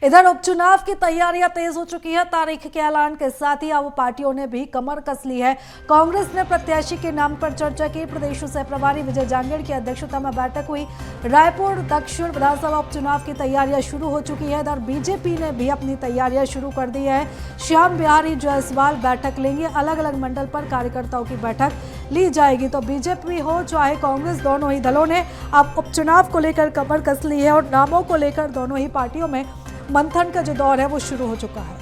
इधर उपचुनाव की तैयारियां तेज हो चुकी है। तारीख के ऐलान के साथ ही अब पार्टियों ने भी कमर कस ली है। कांग्रेस ने प्रत्याशी के नाम पर चर्चा की। प्रदेश सह प्रभारी विजय जांगेड़ की अध्यक्षता में बैठक हुई। रायपुर दक्षिण विधानसभा उपचुनाव की तैयारियां शुरू हो चुकी है। इधर बीजेपी ने भी अपनी तैयारियां शुरू कर दी है। श्याम बिहारी जायसवाल बैठक लेंगे। अलग अलग मंडल पर कार्यकर्ताओं की बैठक ली जाएगी। तो बीजेपी हो चाहे कांग्रेस, दोनों ही दलों ने अब उपचुनाव को लेकर कमर कस ली है और नामों को लेकर दोनों ही पार्टियों में मंथन का जो दौर है वो शुरू हो चुका है।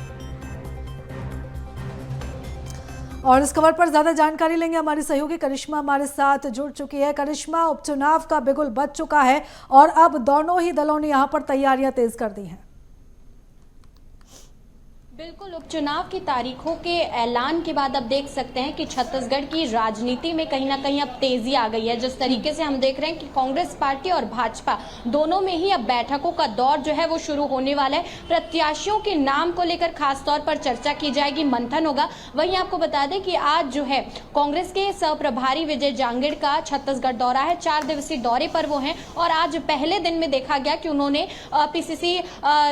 और इस खबर पर ज्यादा जानकारी लेंगे, हमारी सहयोगी करिश्मा हमारे साथ जुड़ चुकी है। करिश्मा, उपचुनाव का बिगुल बज चुका है और अब दोनों ही दलों ने यहां पर तैयारियां तेज कर दी हैं। बिल्कुल, उपचुनाव की तारीखों के ऐलान के बाद अब देख सकते हैं कि छत्तीसगढ़ की राजनीति में कहीं ना कहीं अब तेजी आ गई है। जिस तरीके से हम देख रहे हैं कि कांग्रेस पार्टी और भाजपा दोनों में ही अब बैठकों का दौर जो है वो शुरू होने वाला है। प्रत्याशियों के नाम को लेकर खास तौर पर चर्चा की जाएगी, मंथन होगा। वहीं आपको बता दें कि आज जो है कांग्रेस के सह प्रभारी विजय जांगेड़ का छत्तीसगढ़ दौरा है। 4 दिवसीय दौरे पर वो हैं और आज पहले दिन में देखा गया कि उन्होंने पीसीसी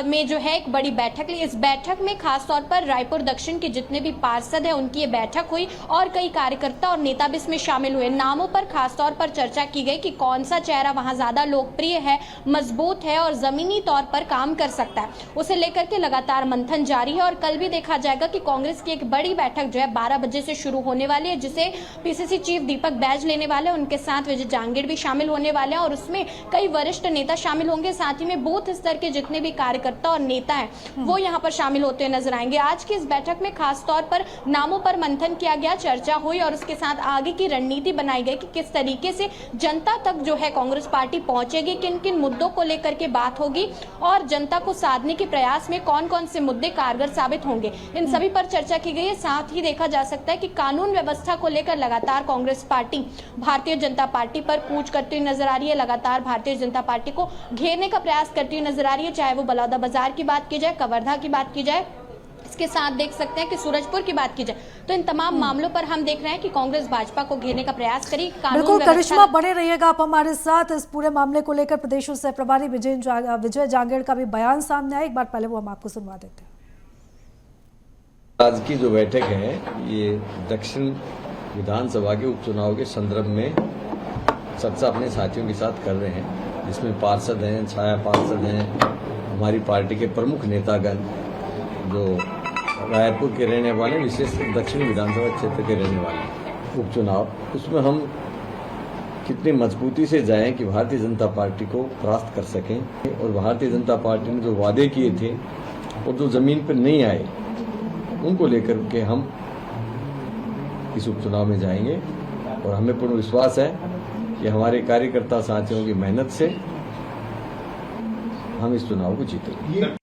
में जो है एक बड़ी बैठक ली। इस बैठक में खास तौर पर रायपुर दक्षिण के जितने भी पार्षद हैं उनकी ये बैठक हुई और कई कार्यकर्ता और नेता भी इसमें शामिल हुए। नामों पर खास तौर पर चर्चा की गई कि कौन सा चेहरा वहां ज्यादा लोकप्रिय है, मजबूत है और जमीनी तौर पर काम कर सकता है, उसे लेकर के लगातार मंथन जारी है। और कल भी देखा जाएगा कि कांग्रेस की एक बड़ी बैठक जो है 12 बजे से शुरू होने वाली है, जिसे पीसीसी चीफ दीपक बैज लेने वाले हैं। उनके साथ विजय जांगेड़ भी शामिल होने वाले हैं और उसमें कई वरिष्ठ नेता शामिल होंगे। साथ ही में बूथ स्तर के जितने भी कार्यकर्ता और नेता हैं वो यहाँ पर शामिल होते हुए नजर आएंगे। आज की इस बैठक में खास तौर पर नामों पर मंथन किया गया, चर्चा हुई और उसके साथ आगे की रणनीति बनाई गई कि किस तरीके से जनता तक जो है कांग्रेस पार्टी पहुंचेगी, किन किन मुद्दों को लेकर के बात होगी और जनता को साधने के प्रयास में कौन कौन से मुद्दे कारगर साबित होंगे, इन सभी पर चर्चा की गई है। साथ ही देखा जा सकता है कि कानून व्यवस्था को लेकर लगातार कांग्रेस पार्टी भारतीय जनता पार्टी पर कूच करती हुई नजर आ रही है। लगातार भारतीय जनता पार्टी को घेरने का प्रयास करती हुई नजर आ रही है, चाहे वो बलौदाबाजार की बात की जाए, कवर्धा की बात की जाए, इसके साथ देख सकते हैं कि सूरजपुर की बात की जाए तो इन तमाम मामलों पर हम देख रहे हैं कि कांग्रेस भाजपा को घेरने का प्रयास करी। बिल्कुल करिश्मा, बने रहिएगा आप हमारे साथ। इस पूरे मामले को लेकर प्रदेश सह प्रभारी विजय जांगेड़ का भी बयान सामने आया। एक बार पहले वो हम आपको सुनवा देते हैं। आज की जो बैठक है ये दक्षिण विधानसभा के उपचुनाव के संदर्भ में चर्चा अपने साथियों के साथ कर रहे हैं, जिसमें पार्षद हैं, छाया पार्षद हैं, हमारी पार्टी के प्रमुख नेतागण जो रायपुर के रहने वाले, विशेष दक्षिण विधानसभा क्षेत्र के रहने वाले, उपचुनाव उसमें हम कितनी मजबूती से जाएं कि भारतीय जनता पार्टी को परास्त कर सकें और भारतीय जनता पार्टी ने जो वादे किए थे और जो जमीन पर नहीं आए उनको लेकर के हम इस उपचुनाव में जाएंगे। और हमें पूर्ण विश्वास है कि हमारे कार्यकर्ता साथियों की मेहनत से हम इस चुनाव को जीतेंगे।